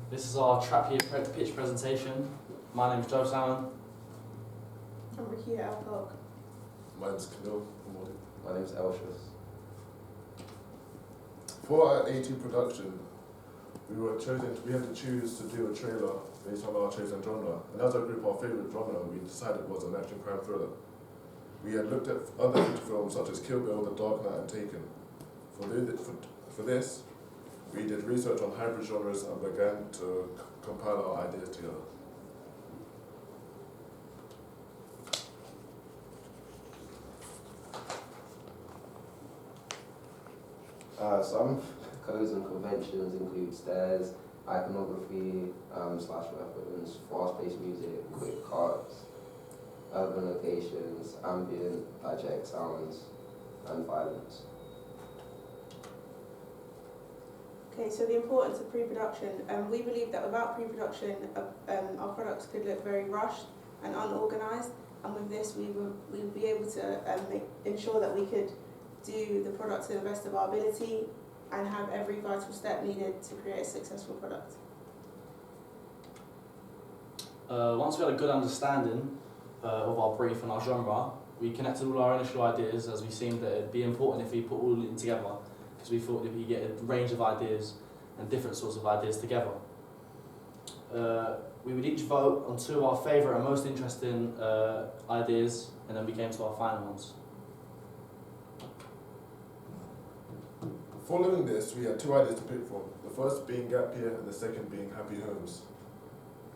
This is our trap year pitch presentation. My name is Joe Salmon. I'm Ricky Alcock. My name's Camille. My name's Elshus. For our A2 production, we had to choose to do a trailer based on our chosen genre. And as a group, our favourite genre we decided was an action crime thriller. We had looked at other feature films such as Kill Bill, The Dark Knight and Taken. For this, we did research on hybrid genres and began to compile our ideas together. Some codes and conventions include stairs, iconography, slash weapons, fast-paced music, quick cuts, urban locations, ambient, hijack sounds, and violence. Okay, so the importance of pre-production. We believe that without pre-production, our products could look very rushed and unorganised, and with this we would be able to ensure that we could do the product to the best of our ability and have every vital step needed to create a successful product. Once we had a good understanding of our brief and our genre, we connected all our initial ideas as we seen that it'd be important if we put all of it together, because we thought that we get a range of ideas and different sorts of ideas together. We would each vote on two of our favourite and most interesting ideas, and then we came to our final ones. Following this, we had two ideas to pick from, the first being Gap Year and the second being Happy Homes.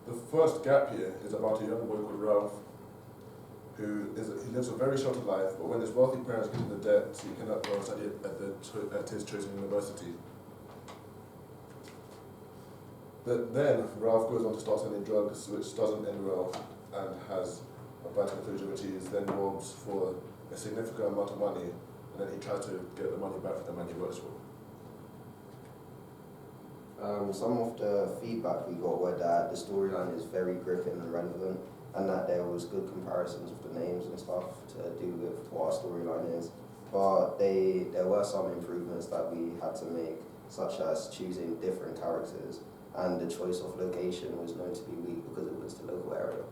The first, Gap Year, is about a young boy called Ralph he lives a very sheltered life, but when his wealthy parents get into debt, he cannot go and study at his chosen university. But then Ralph goes on to start selling drugs, which doesn't end well, and has a bad conclusion, which he is then robs for a significant amount of money, and then he tries to get the money back from the man he works for. Some of the feedback we got were that the storyline is very gripping and relevant, and that there was good comparisons of the names and stuff to do with what our storyline is. But there were some improvements that we had to make, such as choosing different characters, and the choice of location was known to be weak because it was the local area.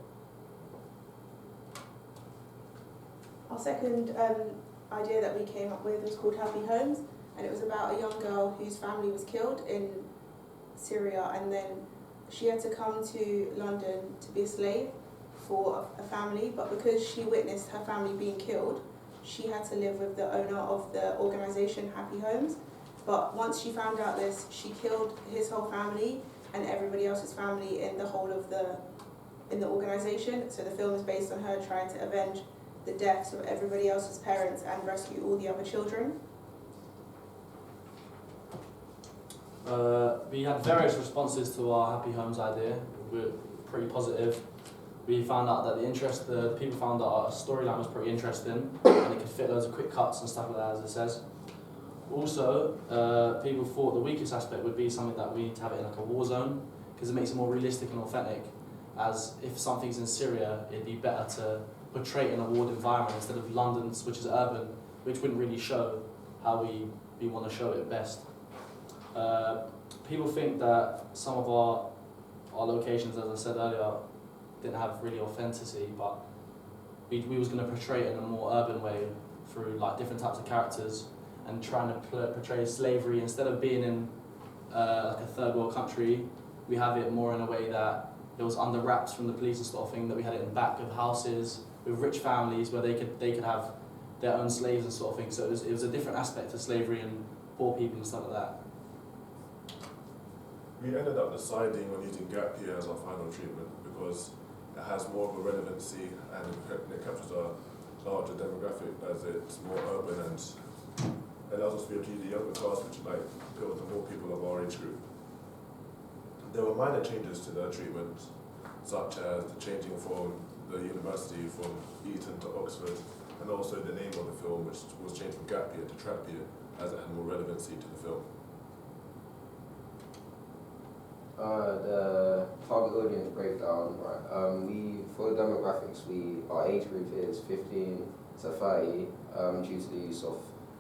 Our second idea that we came up with was called Happy Homes, and it was about a young girl whose family was killed in Syria, and then she had to come to London to be a slave for a family, but because she witnessed her family being killed, she had to live with the owner of the organisation Happy Homes. But once she found out this, she killed his whole family and everybody else's family in the whole of the organisation. So the film is based on her trying to avenge the deaths of everybody else's parents and rescue all the other children. We had various responses to our Happy Homes idea. We were pretty positive. We found out that the people found that our storyline was pretty interesting and it could fit loads of quick cuts and stuff like that, as it says. Also, people thought the weakest aspect would be something that we need to have it in like a war zone, because it makes it more realistic and authentic, as if something's in Syria, it'd be better to portray it in a warred environment instead of London, which is urban, which wouldn't really show how we want to show it best. People think that some of our locations, as I said earlier, didn't have really authenticity, but we was going to portray it in a more urban way through like different types of characters and trying to portray slavery instead of being in like a third world country. We have it more in a way that it was under wraps from the police and sort of thing, that we had it in back of houses with rich families where they could have their own slaves and sort of thing. So it was a different aspect to slavery and poor people and stuff like that. We ended up deciding on using Gap Year as our final treatment because it has more of a relevancy and it captures a larger demographic, as it's more urban and allows us to be able to use a younger cast, which appeals to more people of our age group. There were minor changes to the treatment, such as the changing from the university from Eton to Oxford, and also the name of the film, which was changed from Gap Year to Trap Year, as it had more relevancy to the film. The target audience breakdown, right? For demographics, our age group is 15 to 30 due to the use of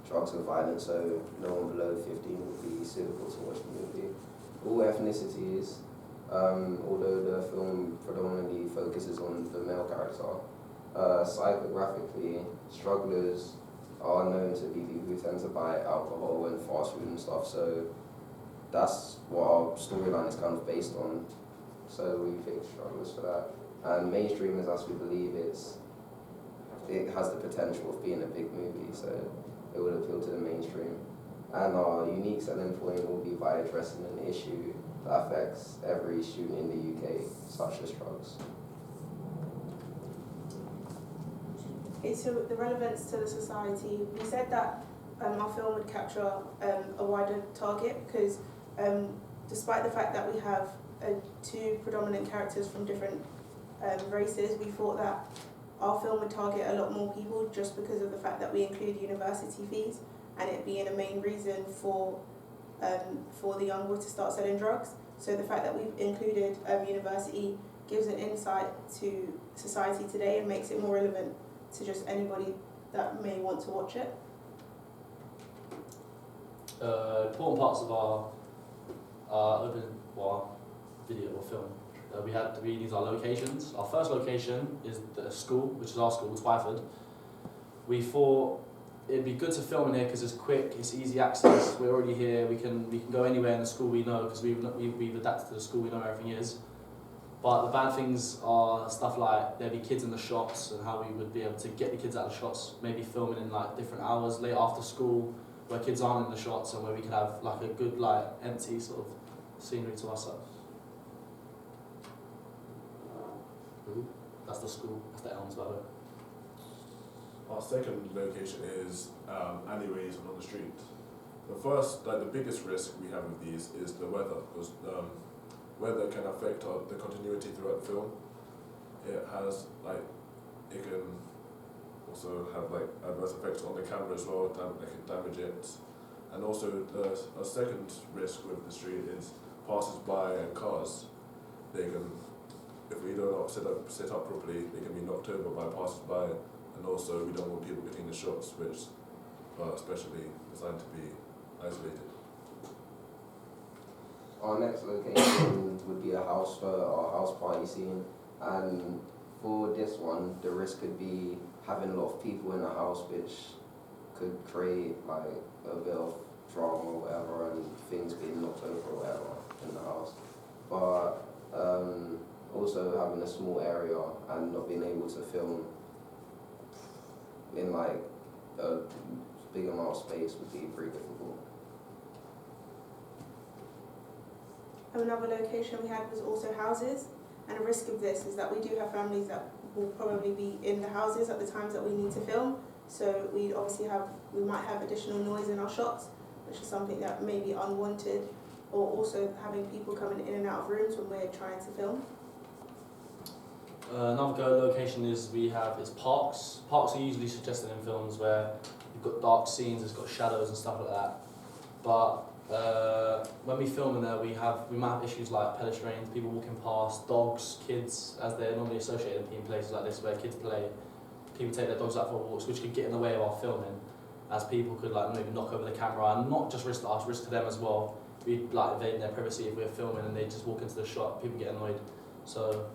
drugs and violence, so no one below 15 would be suitable to watch the movie. All ethnicities, Although the film predominantly focuses on the male character, psychographically, strugglers are known to be people who tend to buy alcohol and fast food and stuff, so that's what our storyline is kind of based on. So we picked strugglers for that. And mainstream is as we believe it has the potential of being a big movie, so it would appeal to the mainstream. And our unique selling point will be by addressing an issue that affects every student in the UK, such as drugs. Okay, so the relevance to the society, we said that our film would capture a wider target because despite the fact that we have two predominant characters from different races, we thought that our film would target a lot more people just because of the fact that we include university fees and it being a main reason for the young boy to start selling drugs. So the fact that we've included university gives an insight to society today and makes it more relevant to just anybody that may want to watch it. Important parts of our video or film. We use our locations. Our first location is the school, which is our school, Twyford. We thought it'd be good to film in here because it's quick, it's easy access. We're already here. We can go anywhere in the school we know because we've adapted to the school. We know where everything is. But the bad things are stuff like there'd be kids in the shops and how we would be able to get the kids out of the shops. Maybe filming in like different hours late after school where kids aren't in the shots and where we could have like a good like empty sort of scenery to ourselves. That's the school. That's the Elms, by the way. Our second location is alleyways and on the street. The first, the biggest risk we have with these is the weather, because weather can affect the continuity throughout the film. It has it can also have adverse effects on the camera as well. It can damage it, and also a second risk with the street is passers-by and cars. They can, if we don't set up properly, they can be knocked over by passers-by. And also, we don't want people getting the shots, which are especially designed to be isolated. Our next location would be a house for our house party scene, and for this one, the risk could be having a lot of people in the house, which could create a bit of drama or whatever, and things being knocked over or whatever in the house. But also having a small area and not being able to film in a big amount of space would be pretty difficult. Another location we had was also houses, and a risk of this is that we do have families that will probably be in the houses at the times that we need to film, so we might have additional noise in our shots, which is something that may be unwanted, or also having people coming in and out of rooms when we're trying to film. Another location is parks. Parks are usually suggested in films where you've got dark scenes, it's got shadows and stuff like that. But when we film in there, we might have issues like pedestrians, people walking past, dogs, kids, as they're normally associated in places like this where kids play. People take their dogs out for walks, which could get in the way of our filming, as people could maybe knock over the camera and not just risk to us, risk to them as well. We'd invade their privacy if we're filming and they just walk into the shot. People get annoyed. So.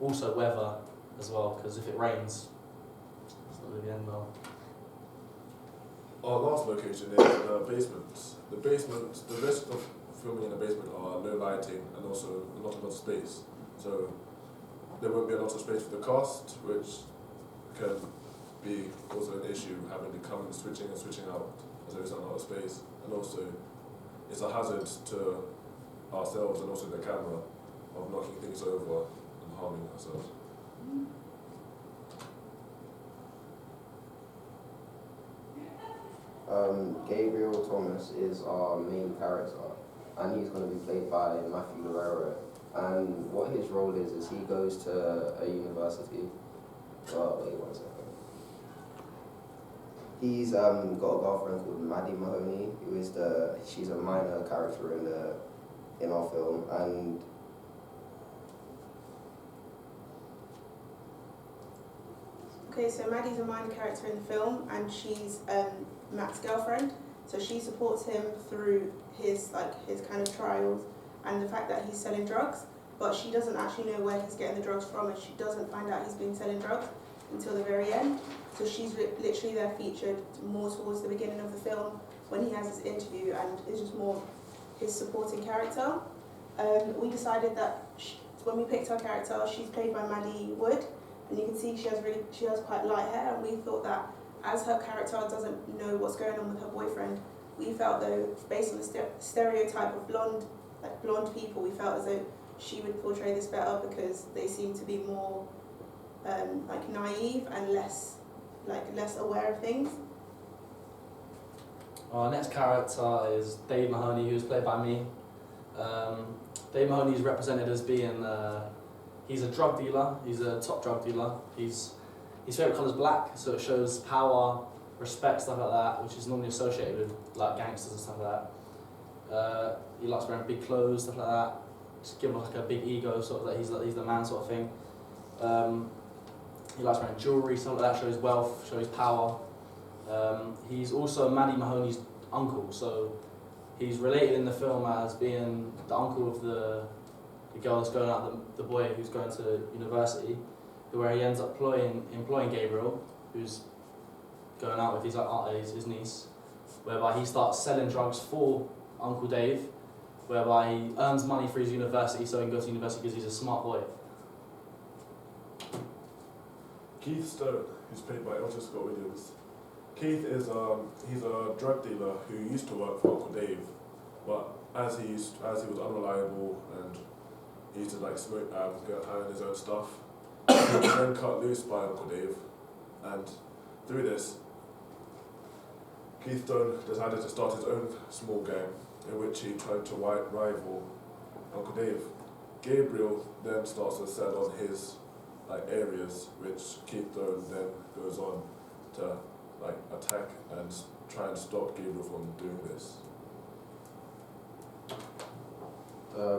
Also weather as well, because if it rains, it's not really the end well. Our last location is the basement. The risk of filming in the basement are low lighting and also not a lot of space. So there won't be a lot of space for the cast, which can be also an issue, having to come and switching out, as there isn't a lot of space. And also, it's a hazard to ourselves and also the camera of knocking things over and harming ourselves. Gabriel Thomas is our main character, and he's going to be played by Matthew Guerrero. And what his role is he goes to a university. Wait 1 second. He's got a girlfriend called Maddie Mahoney, she's a minor character in our film, and Okay, so Maddie's a minor character in the film, and she's Matt's girlfriend. So she supports him through his kind of trials and the fact that he's selling drugs. but she doesn't actually know where he's getting the drugs from, and she doesn't find out he's been selling drugs until the very end. So she's literally there featured more towards the beginning of the film when he has his interview, and is just more his supporting character. We decided that when we picked our character, she's played by Maddie Wood, and you can see she has quite light hair, and we thought that as her character doesn't know what's going on with her boyfriend, we felt though, based on the stereotype of blonde people, we felt as though she would portray this better because they seem to be more like naive and less aware of things. Our next character is Dave Mahoney, who's played by me. Dave Mahoney is represented as being, he's a drug dealer, he's a top drug dealer. His favourite colour is black, so it shows power, respect, stuff like that, which is normally associated with like gangsters and stuff like that. He likes wearing big clothes, stuff like that. Just give him like a big ego, sort of that he's the man sort of thing. He likes wearing jewellery, stuff like that, shows wealth, shows power. He's also Maddie Mahoney's uncle, so he's related in the film as being the uncle of the girl that's going out, the boy who's going to university, where he ends up employing Gabriel, who's going out with his niece, whereby he starts selling drugs for Uncle Dave, whereby he earns money for his university so he can go to university because he's a smart boy. Keith Stone, who's played by Elton Scott Williams. Keith is he's a drug dealer who used to work for Uncle Dave, but as he was unreliable and he used to like smoke, get high on his own stuff, he was then cut loose by Uncle Dave, and through this, Keith Stone decided to start his own small gang in which he tried to rival Uncle Dave. Gabriel then starts to sell on his areas, which Keith Stone then goes on to attack and try and stop Gabriel from doing this.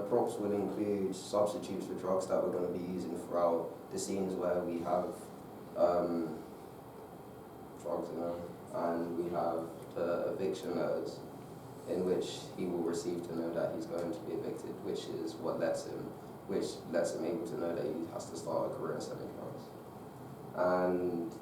Props will include substitutes for drugs that we're going to be using throughout the scenes where we have drugs in them, and we have the eviction letters in which he will receive to know that he's going to be evicted, which is what lets him able to know that he has to start a career in selling drugs. And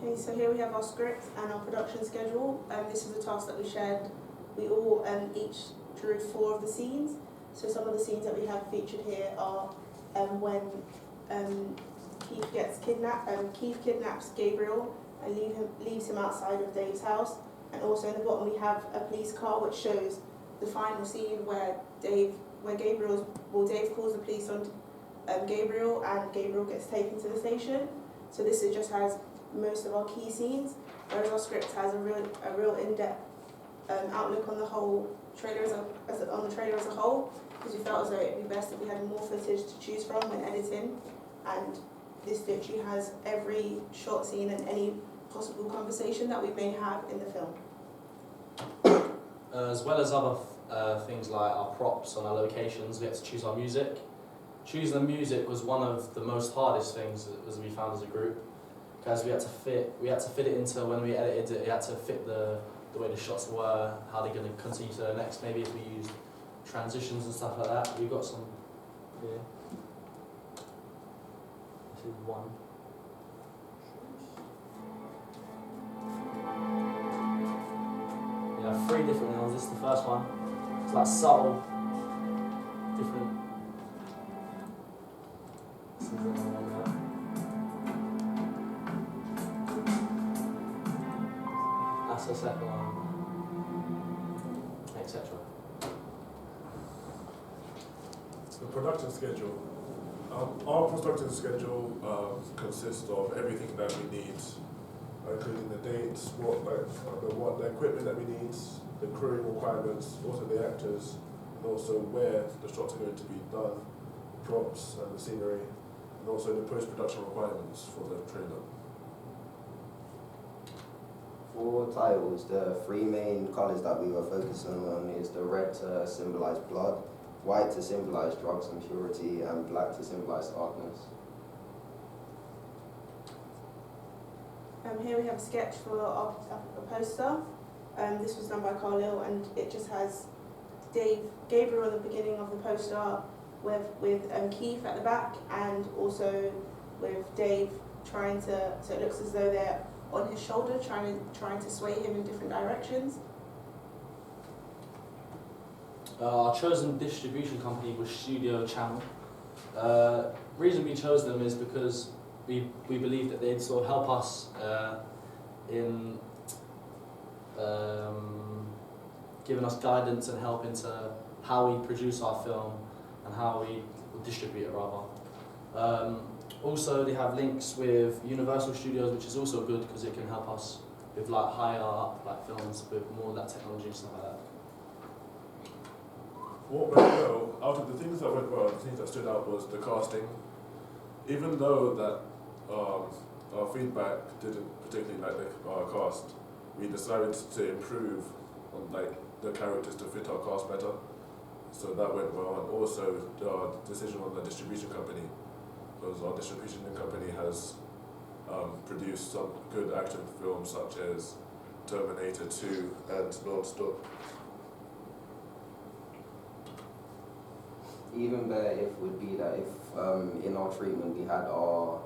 Okay, so here we have our script and our production schedule. This is a task that we shared. We all each drew 4 of the scenes. So some of the scenes that we have featured here are when Keith gets kidnapped. Keith kidnaps Gabriel and leaves him outside of Dave's house. And also in the bottom we have a police car, which shows the final scene where Dave calls the police on Gabriel, and Gabriel gets taken to the station. So this just has most of our key scenes, whereas our script has a real in-depth outlook on the whole trailer as a whole, because we felt as though it'd be best if we had more footage to choose from when editing, and this literally has every shot scene and any possible conversation that we may have in the film. As well as other things like our props on our locations, we had to choose our music. Choosing the music was one of the most hardest things as we found as a group, because we had to fit it into, when we edited it, it had to fit the way the shots were, how they're going to continue to the next, maybe if we used transitions and stuff like that. We've got some here. This is one. We have 3 different ones. This is the first one. It's like subtle, different. This is another one there. That's the second one, etc. The production schedule. Our production schedule consists of everything that we need, including the dates, what the equipment that we need, the crew requirements, also the actors, and also where the shots are going to be done, props and the scenery, and also the post-production requirements for the trailer. for titles, the 3 main colours that we were focusing on is the red to symbolise blood, white to symbolise drugs and purity, and black to symbolise darkness. Here we have a sketch for a poster. This was done by Carlisle, and it just has Gabriel at the beginning of the poster, with Keith at the back, and also with Dave trying to, so it looks as though they're on his shoulder, trying to sway him in different directions. Our chosen distribution company was Studio Channel. Reason we chose them is because we believe that they'd sort of help us in giving us guidance and help into how we produce our film and how we distribute it rather. Also, they have links with Universal Studios, which is also good because it can help us with like higher up like films with more of that technology and stuff like that. What went well, out of the things that went well, the things that stood out was the casting. Even though that our feedback didn't particularly like our cast, we decided to improve on like the characters to fit our cast better. So that went well, and also our decision on the distribution company, because our distribution company has produced some good action films such as Terminator 2 and Non-Stop. Even better if would be that if in our treatment we had our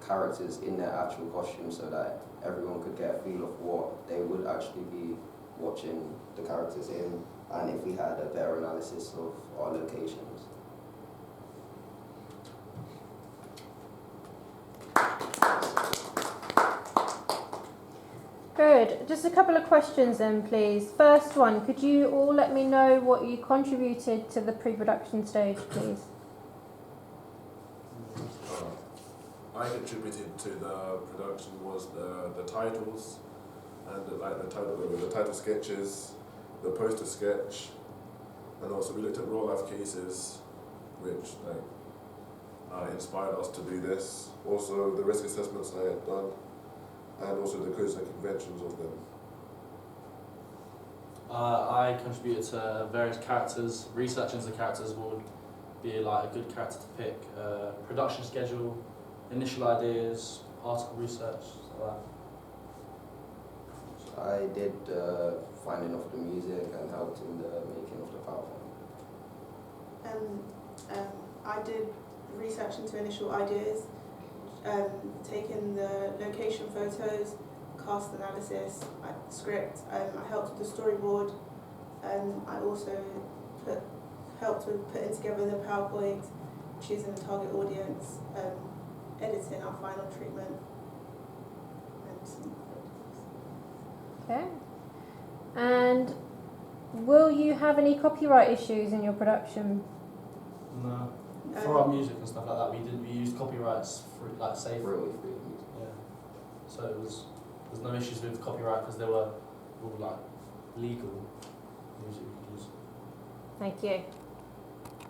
characters in their actual costumes so that everyone could get a feel of what they would actually be watching the characters in, and if we had a better analysis of our locations. Good. Just a couple of questions then, please. First one, could you all let me know what you contributed to the pre-production stage, please? I contributed to the production was the titles and the title sketches, the poster sketch, and also we looked at real life cases which inspired us to do this. Also the risk assessments I had done, and also the codes and conventions of them. I contributed to various characters. Researching the characters would be like a good character to pick. Production schedule, initial ideas, article research, stuff like that. I did finding of the music and helped in the making of the PowerPoint. I did research into initial ideas, taking the location photos, cast analysis, script. I helped with the storyboard. I also helped with putting together the PowerPoint, choosing the target audience, editing our final treatment, and some other Okay. And will you have any copyright issues in your production? No. For our music and stuff like that, we used copyrights for like safe. Really free music. Yeah. So there's no issues with copyright because they were all like legal music we could use. Thank you.